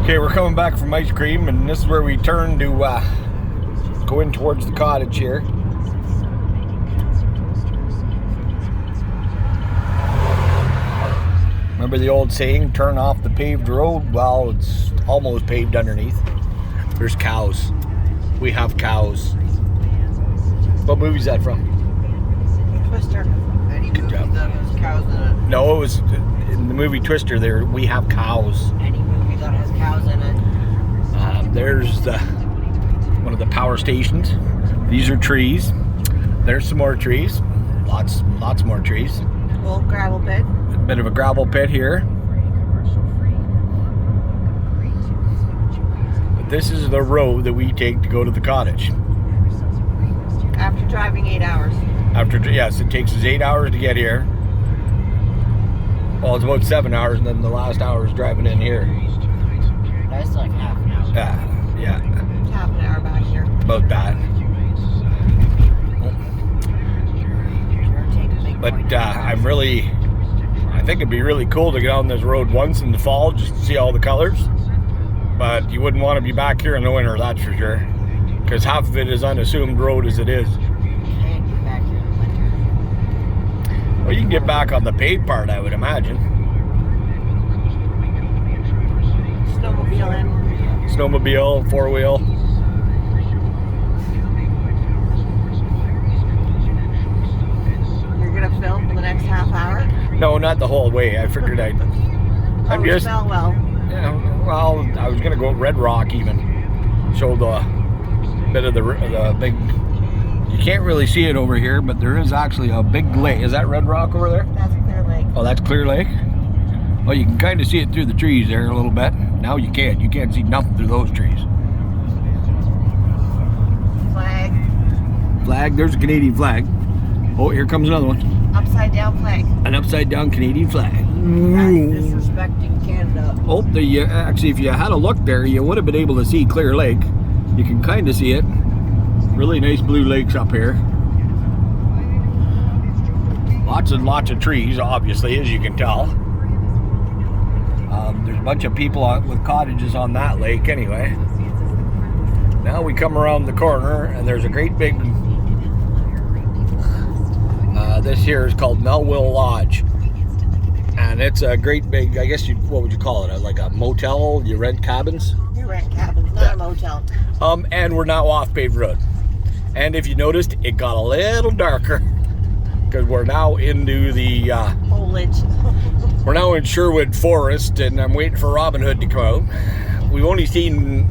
Okay, we're coming back from ice cream, and this is where we turn to go in towards the cottage here. Remember the old saying, turn off the paved road? Well, it's almost paved underneath. There's cows. We have cows. What movie is that from? Twister. Good job. That has cows in it. No, it was in the movie Twister. There, we have cows. Any movie that has cows in it. There's one of the power stations. These are trees. There's some more trees. Lots more trees. Little gravel pit. A bit of a gravel pit here. But this is the road that we take to go to the cottage. After driving 8 hours. Yes, it takes us 8 hours to get here. Well, it's about 7 hours, and then the last hour is driving in here. That's like half an hour. Yeah. Half an hour back here. About that. But I think it'd be really cool to get on this road once in the fall just to see all the colors. But you wouldn't want to be back here in the winter, that's for sure. Because half of it is unassumed road as it is. Can't get back here in the winter. Well, you can get back on the paved part, I would imagine. Snowmobile in. Snowmobile, four-wheel. You're gonna film for the next half hour? No, not the whole way. I figured I'm just. Smell well. Yeah, well, I was gonna go Red Rock even. Show the bit of the big. You can't really see it over here, but there is actually a big lake. Is that Red Rock over there? That's Clear Lake. Oh, that's Clear Lake. Well, you can kind of see it through the trees there a little bit. Now you can't. You can't see nothing through those trees. Flag. Flag. There's a Canadian flag. Oh, here comes another one. Upside down flag. An upside down Canadian flag. That's disrespecting Canada. Oh, actually, if you had a look there, you would have been able to see Clear Lake. You can kind of see it. Really nice blue lakes up here. Lots and lots of trees, obviously, as you can tell. There's a bunch of people with cottages on that lake anyway. Now we come around the corner, and there's a great big... this here is called Melville Lodge. And it's a great big, I guess, what would you call it? Like a motel? You rent cabins? You rent cabins, not a motel. And we're now off paved road. And if you noticed, it got a little darker because we're now into the foliage. We're now in Sherwood Forest, and I'm waiting for Robin Hood to come out. We've only seen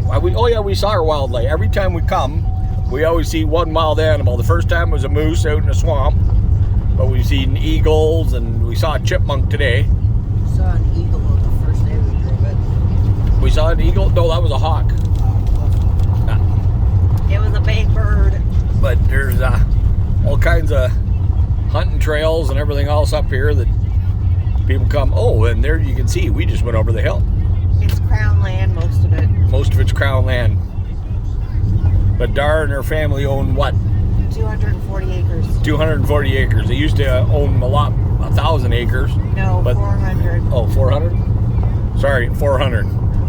we saw our wildlife. Every time we come, we always see one wild animal. The first time was a moose out in a swamp, but we've seen eagles, and we saw a chipmunk today. We saw an eagle on the first day we drove it. We saw an eagle? No, that was a hawk. It was a big bird. But there's all kinds of hunting trails and everything else up here that people come. Oh, and there you can see we just went over the hill. It's crown land, most of it. Most of it's crown land. But Dar and her family own what? 240 acres. 240 acres. They used to own 1,000 acres. No, but, 400. Oh, 400? Sorry, 400.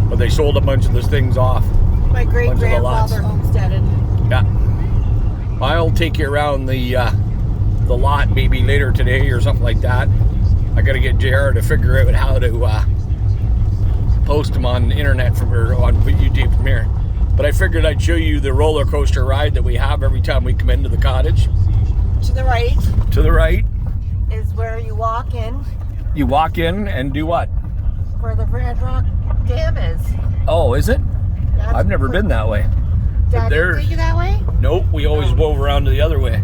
But they sold a bunch of those things off. My great-grandfather homesteaded. Yeah. I'll take you around the lot maybe later today or something like that. I got to get JR to figure out how to post them on the internet on YouTube from here. But I figured I'd show you the roller coaster ride that we have every time we come into the cottage. To the right. To the right. Is where you walk in. You walk in and do what? Where the Red Rock Dam is. Oh, is it? I've never been that way. Dad didn't take you that way? Nope, we always wove around to the other way.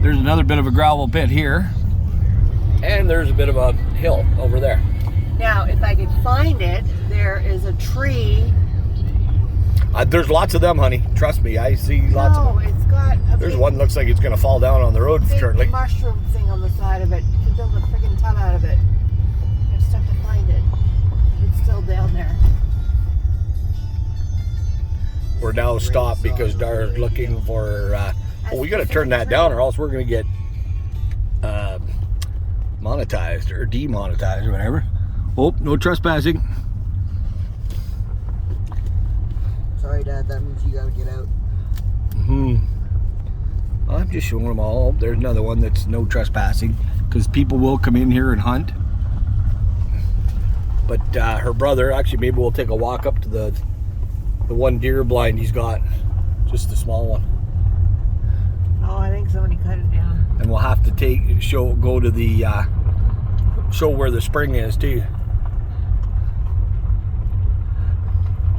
There's another bit of a gravel pit here. And there's a bit of a hill over there. Now, if I could find it, there is a tree. There's lots of them, honey. Trust me, I see lots of them. It's got a There's one looks like it's going to fall down on the road shortly. Big mushroom thing on the side of it. You could build a friggin' tub out of it. I just have to find it. It's still down there. We're now stopped because Dar's looking for... we got to turn that down or else we're going to get monetized or demonetized or whatever. Oh, no trespassing. at. That means you gotta get out. I'm just showing them all. There's another one that's no trespassing, because people will come in here and hunt. But her brother, actually, maybe we'll take a walk up to the one deer blind he's got, just the small one. Oh, I think somebody cut it down. And we'll have to go to the show where the spring is too.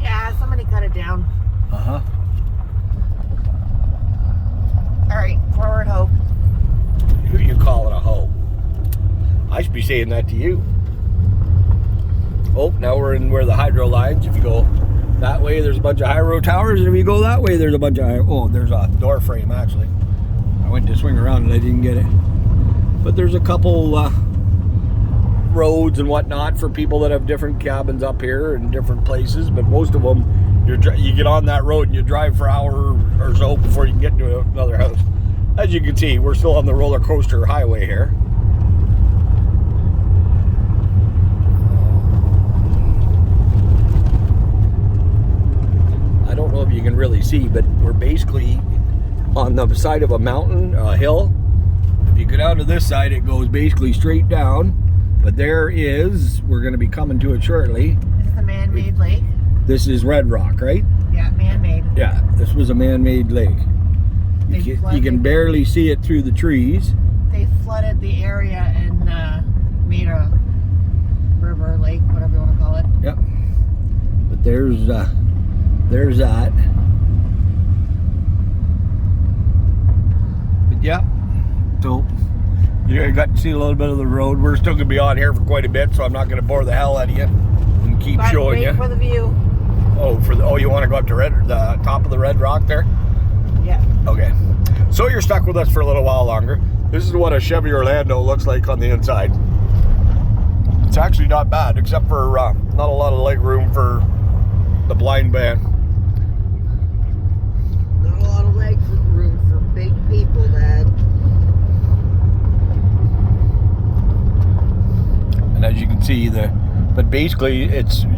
Yeah, somebody cut it down. Uh-huh. All right, forward hope. Who do you call it a hoe? I should be saying that to you. Oh, now we're in where the hydro lines. If you go that way, there's a bunch of hydro towers, and if you go that way, there's a bunch of there's a door frame actually. I went to swing around and I didn't get it. But there's a couple roads and whatnot for people that have different cabins up here in different places. But most of them, you get on that road and you drive for an hour or so before you can get to another house. As you can see, we're still on the roller coaster highway here. I don't know if you can really see, but we're basically on the side of a mountain, a hill. If you go down to this side, it goes basically straight down. But we're going to be coming to it shortly. This is the man-made lake. This is Red Rock, right? Yeah, man-made. Yeah, this was a man-made lake. You can barely see it through the trees. They flooded the area and made a river, lake, whatever you want to call it. Yep. But there's that. But yeah, so you got to see a little bit of the road. We're still going to be on here for quite a bit, so I'm not going to bore the hell out of you and keep showing you. For the view. You want to go up to the top of the Red Rock there? Yeah. Okay. So you're stuck with us for a little while longer. This is what a Chevy Orlando looks like on the inside. It's actually not bad, except for not a lot of leg room for the blind man. Not a lot of leg room for big people, Dad. And as you can see, but basically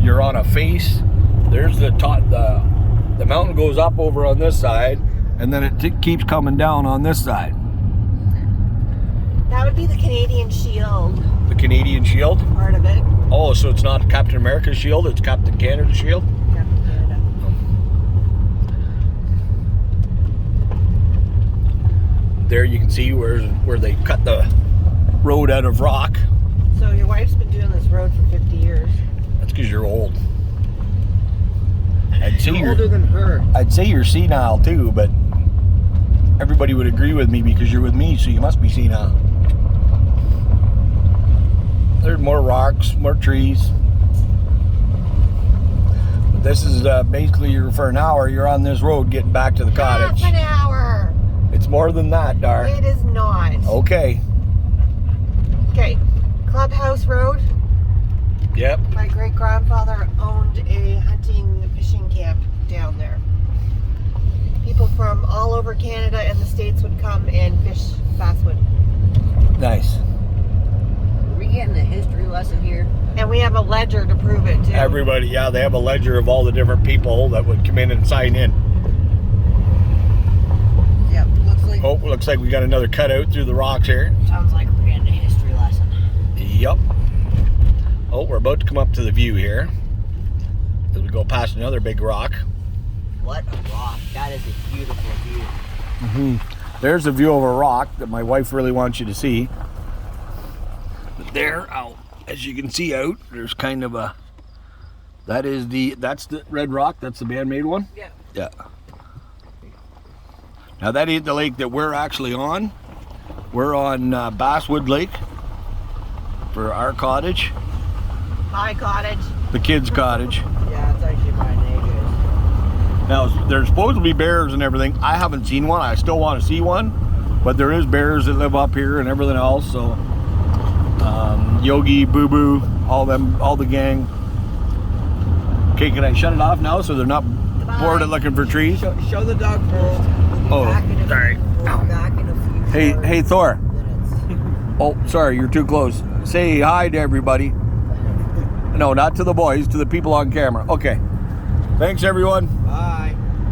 you're on a face. There's the top. The mountain goes up over on this side, and then it keeps coming down on this side. That would be the Canadian Shield. The Canadian Shield? Part of it. Oh, so it's not Captain America's shield, it's Captain Canada's shield? Captain Canada. There you can see where they cut the road out of rock. So your wife's been doing this road for 50 years. That's because you're old. I'd say You're older than her. I'd say you're senile too, but everybody would agree with me because you're with me, so you must be senile. There's more rocks, more trees. This is basically for an hour you're on this road getting back to the cottage. Half an hour. It's more than that, Dar. It is not. Okay. Okay. Clubhouse Road. Yep. My great-grandfather owned a hunting and fishing camp down there. People from all over Canada and the States would come and fish basswood. Nice. Are we getting a history lesson here? And we have a ledger to prove it, too. Everybody, yeah, they have a ledger of all the different people that would come in and sign in. Yep, Looks like we got another cutout through the rocks here. sounds like we're getting a history lesson. Yep. Oh, we're about to come up to the view here. As we go past another big rock. What a rock. That is a beautiful view. There's a view of a rock that my wife really wants you to see. But there, as you can see out, there's kind of a... that's the Red Rock. That's the man-made one? Yeah. Yeah. Now that ain't the lake that we're actually on. We're on Basswood Lake for our cottage. My cottage. The kids' cottage. Yeah, it's actually my neighbor's. Now, there's supposed to be bears and everything. I haven't seen one. I still want to see one. But there is bears that live up here and everything else. So, Yogi, Boo Boo, all the gang. Okay, can I shut it off now so they're not bored of looking for trees? Show the dog first. We'll be back in a sorry. We'll be back in a few Hey, Thor. minutes. Oh, sorry, you're too close. Say hi to everybody. No, not to the boys, to the people on camera. Okay. Thanks, everyone. Bye.